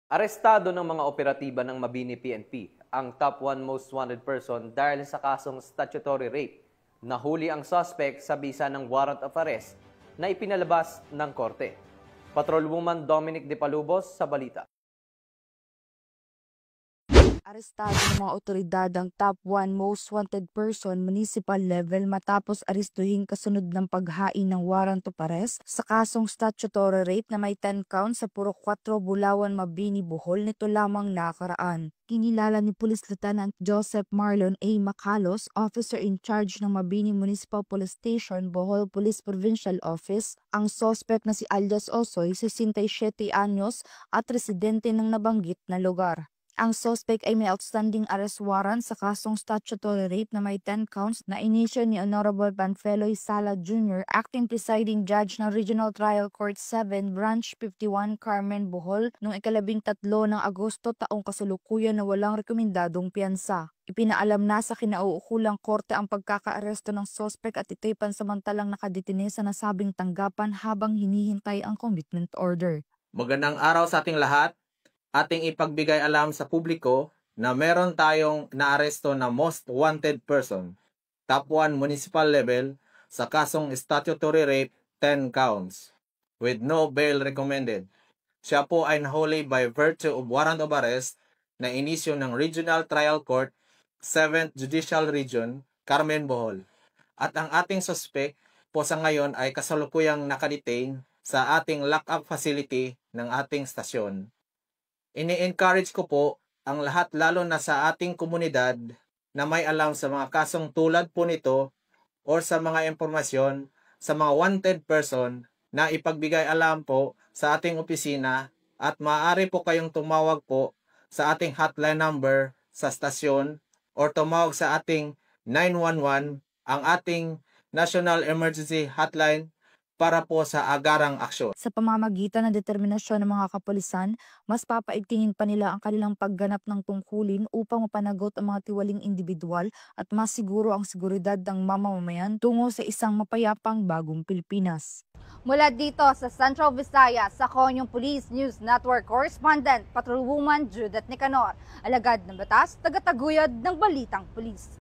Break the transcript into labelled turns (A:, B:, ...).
A: Arestado ng mga operatiba ng Mabini PNP ang top 1 most wanted person dahil sa kasong statutory rape. Nahuli ang suspect sa bisa ng warrant of arrest na ipinalabas ng korte. Patrolwoman Dominic De Palubos sa balita.
B: Arestado ng mga otoridad ang top 1 most wanted person municipal level matapos aristuhin kasunod ng paghain ng warrant of arrest sa kasong statutory rape na may 10 counts sa Purok 4, Bulawan, Mabini, Bohol nito lamang nakaraan. Kinilala ni Police Lieutenant Joseph Marlon A. Macalos, Officer in Charge ng Mabini Municipal Police Station, Bohol Police Provincial Office, ang suspect na si alias Osoy, 67 anyos at residente ng nabanggit na lugar. Ang suspect ay may outstanding arrest warrant sa kasong statutory rape na may 10 counts na inisyo ni Honorable Panfeloy Sala Jr., Acting Presiding Judge ng Regional Trial Court 7, Branch 51, Carmen, Bohol, noong 13 ng Agosto taong kasalukuyan na walang rekomendadong piyansa. Ipinaalam na sa kinauukulang korte ang pagkakaaresto ng suspect at ito'y pansamantalang nakadetine sa nasabing tanggapan habang hinihintay ang commitment order.
C: Magandang araw sa ating lahat. Ating ipagbigay alam sa publiko na meron tayong naaresto na most wanted person, top 1 municipal level, sa kasong statutory rape 10 counts, with no bail recommended. Siya po ay nahuli by virtue of warrant of arrest na inisyo ng Regional Trial Court 7th Judicial Region, Carmen, Bohol. At ang ating suspect po sa ngayon ay kasalukuyang nakadetain sa ating lock-up facility ng ating stasyon. Ini-encourage ko po ang lahat lalo na sa ating komunidad na may alam sa mga kasong tulad po nito or sa mga impormasyon sa mga wanted person na ipagbigay alam po sa ating opisina at maaari po kayong tumawag po sa ating hotline number sa stasyon or tumawag sa ating 911, ang ating National Emergency Hotline, para po sa agarang aksyon.
B: Sa pamamagitan ng determinasyon ng mga kapulisan, mas papaigtingin pa nila ang kanilang pagganap ng tungkulin upang mapanagot ang mga tiwaling individual at mas siguro ang seguridad ng mamamayan tungo sa isang mapayapang bagong Pilipinas.
D: Mula dito sa Central Visayas, ako yung Police News Network Correspondent, Patrolwoman Judith Nicanor, alagad ng batas, tagataguyod ng Balitang Pulis.